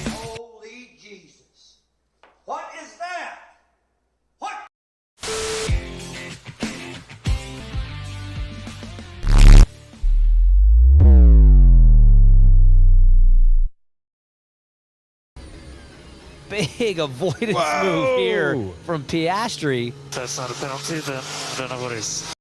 Holy Jesus. What is that? What? Big avoidance move here from Piastri. That's not a penalty, then I don't know what is.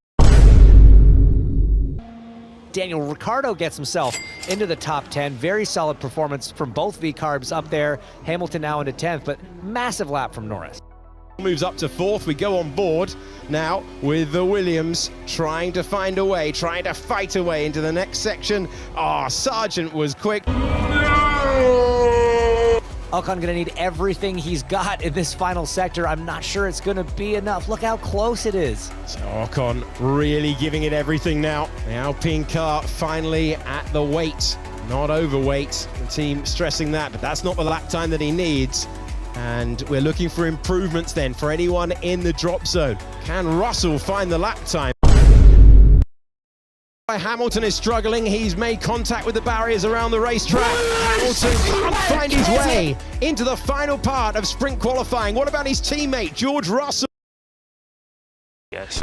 Daniel Ricciardo gets himself into the top 10. Very solid performance from both V-Carbs up there. Hamilton now into 10th, but massive lap from Norris. Moves up to 4th. We go on board now with the Williams trying to find a way, trying to fight a way into the next section. Oh, Sargent was quick. Ocon gonna need everything he's got in this final sector. I'm not sure it's gonna be enough. Look how close it is. So Ocon really giving it everything now. The Alpine car finally at the weight, not overweight. The team stressing that, but that's not the lap time that he needs. And we're looking for improvements then for anyone in the drop zone. Can Russell find the lap time? Hamilton is struggling. He's made contact with the barriers around the racetrack. Hamilton can't find his way into the final part of sprint qualifying. What about his teammate, George Russell? Yes,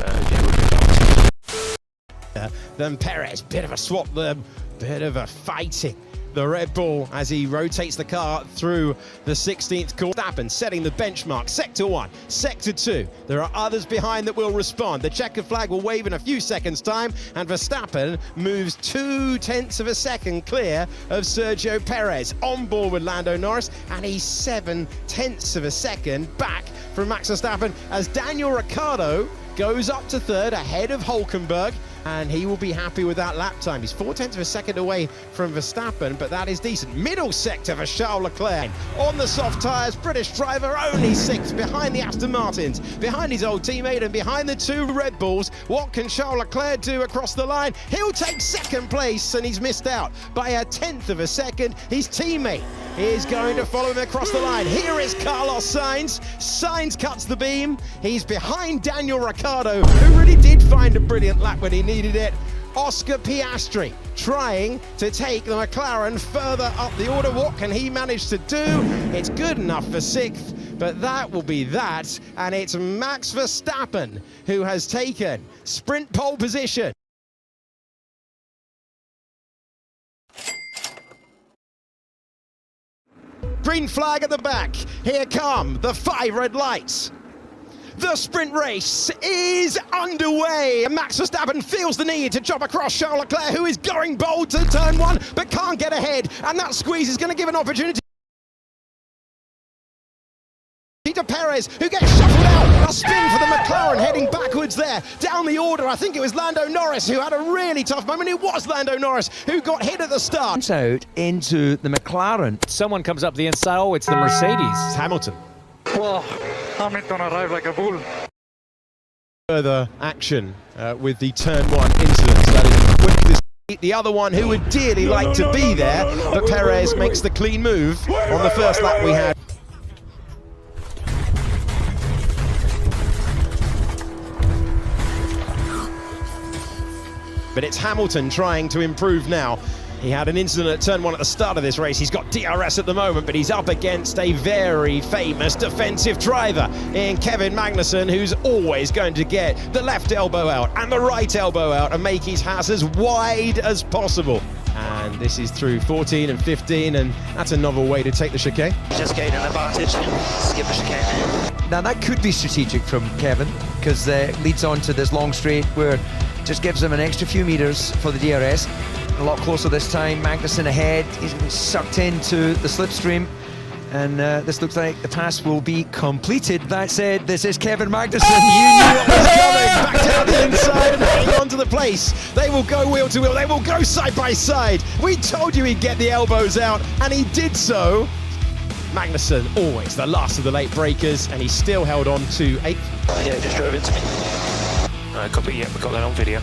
Then Perez, bit of a swap there, bit of a fighting. The Red Bull as he rotates the car through the 16th corner. Verstappen setting the benchmark. Sector 1, Sector 2. There are others behind that will respond. The checkered flag will wave in a few seconds' time, and Verstappen moves 0.2 of a second clear of Sergio Perez. On board with LandoNorris, and he's 0.7 of a second back from Max Verstappen as Daniel Ricciardo goes up to 3rd ahead of Hülkenberg, and he will be happy with that lap time. He's 0.4 of a second away from Verstappen, but that is decent. Middle sector for Charles Leclerc. On the soft tyres, British driver only 6th behind the Aston Martins, behind his old teammate and behind the 2 Red Bulls. What can Charles Leclerc do across the line? He'll take 2nd place, and he's missed out by 1/10 of a second. His teammate is going to follow him across the line. Here is Carlos Sainz. Sainz cuts the beam. He's behind Daniel Ricciardo, who really did find a brilliant lap when he needed it. Oscar Piastri trying to take the McLaren further up the order. What can he manage to do? It's good enough for 6th, but that will be that. And it's Max Verstappen who has taken sprint pole position. Green flag at the back. Here come the 5 red lights. The sprint race is underway. Max Verstappen feels the need to chop across Charles Leclerc, who is going bold to turn 1, but can't get ahead. And that squeeze is going to give an opportunity to Perez, who gets shuffled out. A spin for the McLaren, heading backwards there. Down the order, I think it was LandoNorris who had a really tough moment. It was LandoNorris who got hit at the start. Out into the McLaren. Someone comes up the inside. Oh, it's the Mercedes. It's Hamilton. Well, Hamilton arrived like a bull. Further action with the turn 1 incident. That is quick. The other one who would dearly like to be there, but Perez makes the clean move on the first lap we had. But it's Hamilton trying to improve now. He had an incident at turn 1 at the start of this race. He's got DRS at the moment, but he's up against a very famous defensive driver in Kevin Magnussen, who's always going to get the left elbow out and the right elbow out and make his house as wide as possible. And this is through 14 and 15, and that's a novel way to take the chicane. Just gain an advantage, skip the chicane. Now that could be strategic from Kevin, because it leads on to this long straight where it just gives him an extra few meters for the DRS. A lot closer this time. Magnussen ahead. He's sucked into the slipstream, and this looks like the pass will be completed. That said, this is Kevin Magnussen. You knew what was coming. Back down the inside and hang on to the place. They will go wheel to wheel. They will go side by side. We told you he'd get the elbows out, and he did so. Magnussen, always the last of the late breakers, and he still held on to 8th. Yeah, he just drove into me. Copy, yeah, we got that on video.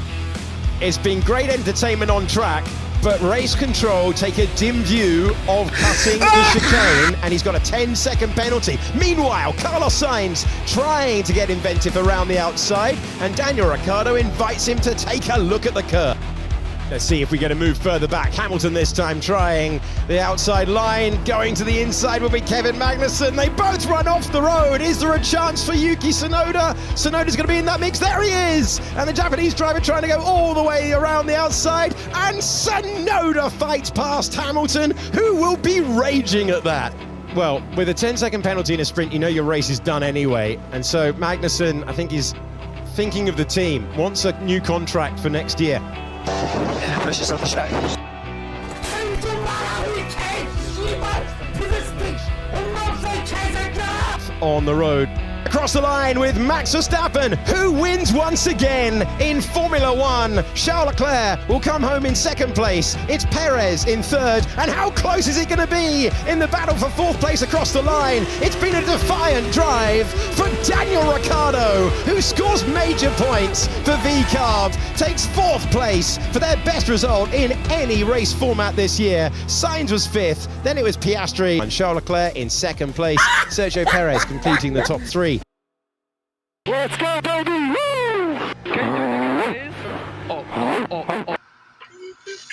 It's been great entertainment on track, but race control take a dim view of cutting the chicane, and he's got a 10-second penalty. Meanwhile, Carlos Sainz trying to get inventive around the outside, and Daniel Ricciardo invites him to take a look at the curve. Let's see if we get a move further back. Hamilton this time trying the outside line. Going to the inside will be Kevin Magnussen. They both run off the road. Is there a chance for Yuki Tsunoda? Tsunoda's going to be in that mix. There he is! And the Japanese driver trying to go all the way around the outside. And Tsunoda fights past Hamilton, who will be raging at that. Well, with a 10-second penalty in a sprint, you know your race is done anyway. And so Magnussen, I think, is thinking of the team, wants a new contract for next year. Push yourself a track. On the road. Across the line with Max Verstappen, who wins once again in Formula One. Charles Leclerc will come home in second place. It's Perez in third. And how close is it going to be in the battle for fourth place across the line? It's been a defiant drive for Daniel Ricciardo, who scores major points for V-Carb, takes fourth place for their best result in any race format this year. Sainz was fifth, then it was Piastri and Charles Leclerc in second place. Sergio Perez completing the top three. Let's go, baby! Woo! Can you please?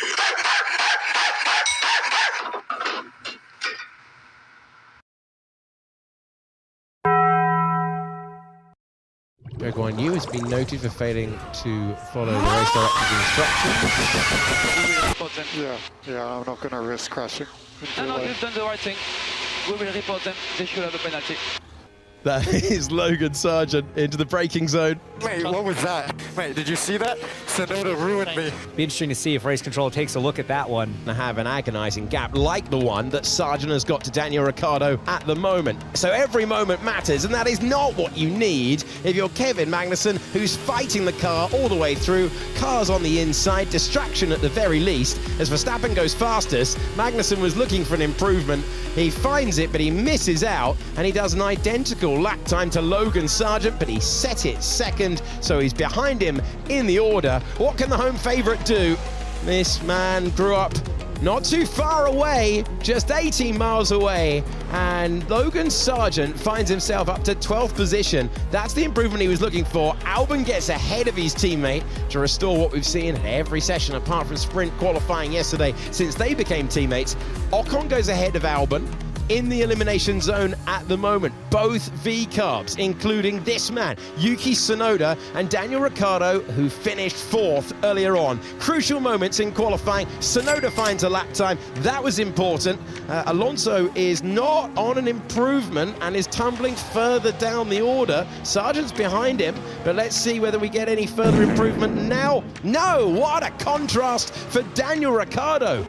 Guan Yu has been noted for failing to follow the race director's instructions. Yeah, I'm not going to risk crashing. No, you've done the right thing. We will report them. They should have a penalty. That is Logan Sargent into the braking zone. Wait, what was that? Wait, did you see that? Tsunoda ruined me. Be interesting to see if race control takes a look at that one. To have an agonizing gap like the one that Sargent has got to Daniel Ricciardo at the moment. So every moment matters, and that is not what you need if you're Kevin Magnussen, who's fighting the car all the way through. Cars on the inside, distraction at the very least. As Verstappen goes fastest, Magnussen was looking for an improvement. He finds it, but he misses out, and he does an identical lap time to Logan Sargent, but he set it second, so he's behind him in the order. What can the home favourite do? This man grew up not too far away, just 18 miles away, and Logan Sargent finds himself up to 12th position. That's the improvement he was looking for. Albon gets ahead of his teammate to restore what we've seen at every session apart from sprint qualifying yesterday since they became teammates. Ocon goes ahead of Albon in the elimination zone at the moment. Both V-Carbs, including this man, Yuki Tsunoda, and Daniel Ricciardo, who finished fourth earlier on. Crucial moments in qualifying. Tsunoda finds a lap time. That was important. Alonso is not on an improvement and is tumbling further down the order. Sargent's behind him, but let's see whether we get any further improvement now. No, what a contrast for Daniel Ricciardo.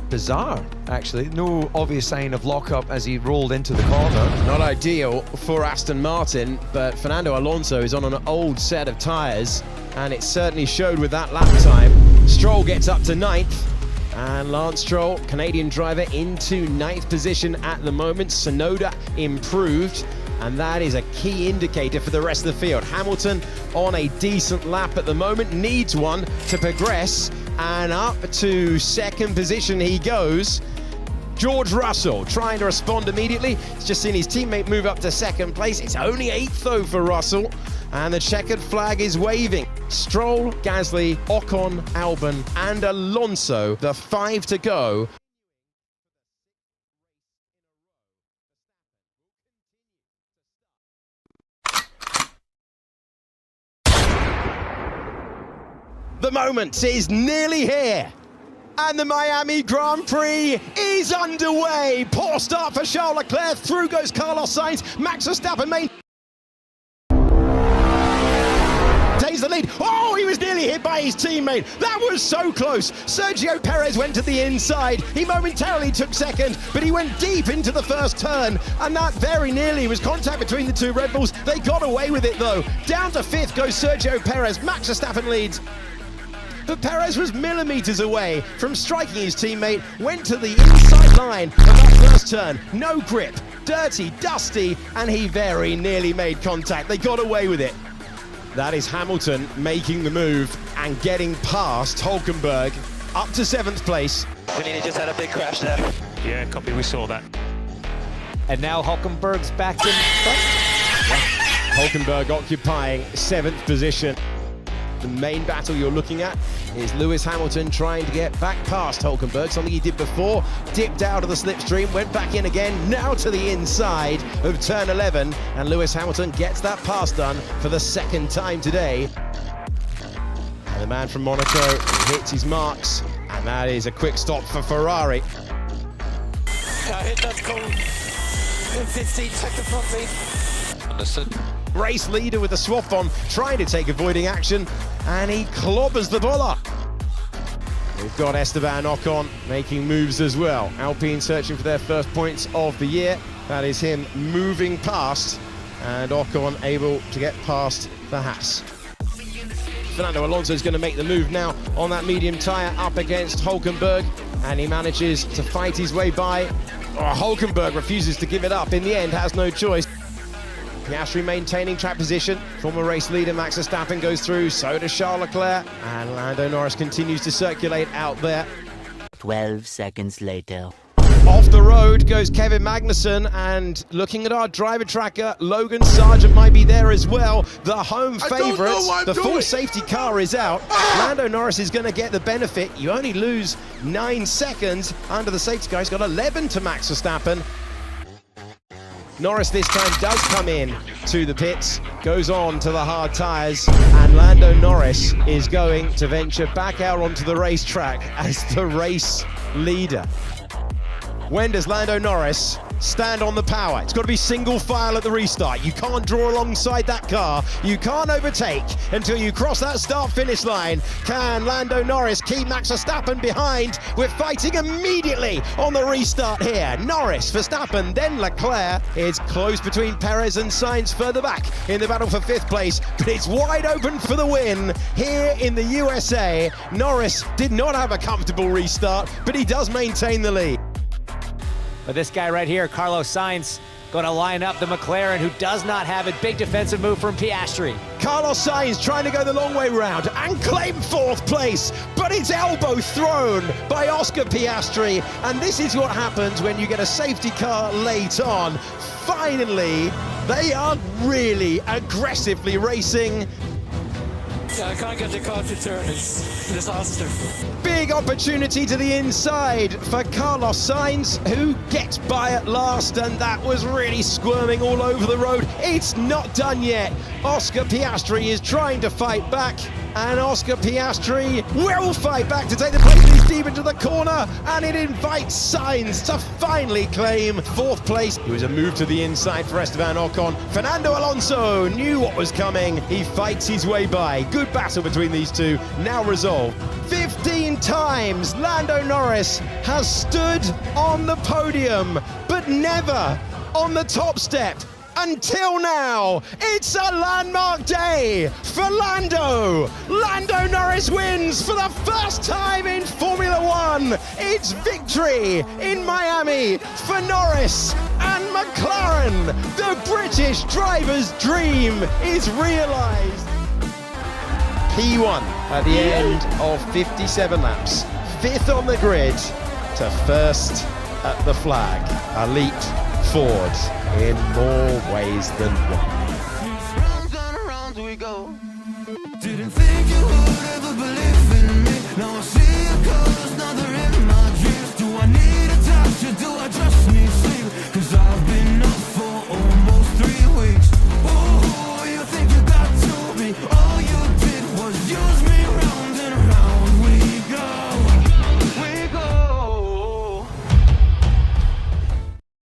Bizarre, actually. No obvious sign of lockup as he rolled into the corner. Not ideal for Aston Martin, but Fernando Alonso is on an old set of tyres, and it certainly showed with that lap time. Stroll gets up to 9th, and Lance Stroll, Canadian driver, into 9th position at the moment. Tsunoda improved, and that is a key indicator for the rest of the field. Hamilton on a decent lap at the moment, needs one to progress, and up to second position he goes. George Russell trying to respond immediately. He's just seen his teammate move up to second place. It's only 8th though for Russell, and the checkered flag is waving. Stroll, Gasly, Ocon, Albon, and Alonso, the 5 to go. The moment is nearly here, and the Miami Grand Prix is underway. Poor start for Charles Leclerc. Through goes Carlos Sainz. Max Verstappen takes the lead. Oh, he was nearly hit by his teammate. That was so close. Sergio Perez went to the inside. He momentarily took second, but he went deep into the first turn, and that very nearly was contact between the two Red Bulls. They got away with it though. Down to 5th goes Sergio Perez. Max Verstappen leads. But Perez was millimetres away from striking his teammate, went to the inside line of that first turn. No grip, dirty, dusty, and he very nearly made contact. They got away with it. That is Hamilton making the move and getting past Hülkenberg up to 7th place. Vanini just had a big crash there. Yeah, copy, we saw that. And now Hülkenberg's back in front. Hulkenberg occupying 7th position. The main battle you're looking at is Lewis Hamilton trying to get back past Hulkenberg, something he did before, dipped out of the slipstream, went back in again, now to the inside of turn 11, and Lewis Hamilton gets that pass done for the 2nd time today. And the man from Monaco hits his marks, and that is a quick stop for Ferrari. I hit that cone in 15 seconds from me. Understood. Race leader with the swap on, trying to take avoiding action, and he clobbers the ball up. We've got Esteban Ocon making moves as well. Alpine searching for their first points of the year. That is him moving past, and Ocon able to get past the Haas. Fernando Alonso is going to make the move now on that medium tyre up against Hulkenberg, and he manages to fight his way by. Hulkenberg refuses to give it up. In the end, has no choice. Piastri maintaining track position. Former race leader Max Verstappen goes through, so does Charles Leclerc, and LandoNorris continues to circulate out there. 12 seconds later. Off the road goes Kevin Magnussen, and looking at our driver tracker, Logan Sargent might be there as well. The home favourites, the full safety car is out. LandoNorris is going to get the benefit. You only lose 9 seconds under the safety car. He's got 11 to Max Verstappen. Norris this time does come in to the pits, goes on to the hard tyres, and LandoNorris is going to venture back out onto the racetrack as the race leader. When does LandoNorris stand on the power? It's got to be single file at the restart. You can't draw alongside that car. You can't overtake until you cross that start-finish line. Can LandoNorris keep Max Verstappen behind? We're fighting immediately on the restart here. Norris, Verstappen, then Leclerc. It's close between Perez and Sainz further back in the battle for 5th place, but it's wide open for the win here in the USA. Norris did not have a comfortable restart, but he does maintain the lead. But this guy right here, Carlos Sainz, going to line up the McLaren, who does not have a big defensive move from Piastri. Carlos Sainz trying to go the long way round and claim 4th place, but it's elbow thrown by Oscar Piastri, and this is what happens when you get a safety car late on. Finally, they are really aggressively racing. Yeah, I can't get the car to turn. It's a disaster. Big opportunity to the inside for Carlos Sainz, who gets by at last, and that was really squirming all over the road. It's not done yet. Oscar Piastri is trying to fight back, and Oscar Piastri will fight back to take the place. He's deep into the corner, and it invites Sainz to finally claim 4th place. It was a move to the inside for Esteban Ocon. Fernando Alonso knew what was coming. He fights his way by. Good battle between these two, now resolved. 15 times LandoNorris has stood on the podium, but never on the top step. Until now, it's a landmark day for Lando. LandoNorris wins for the first time in Formula One. It's victory in Miami for Norris and McLaren. The British driver's dream is realised. P1 at the end of 57 laps. 5th on the grid to 1st at the flag. A leap forward in more ways than one. Round and around we go. Didn't think you would ever believe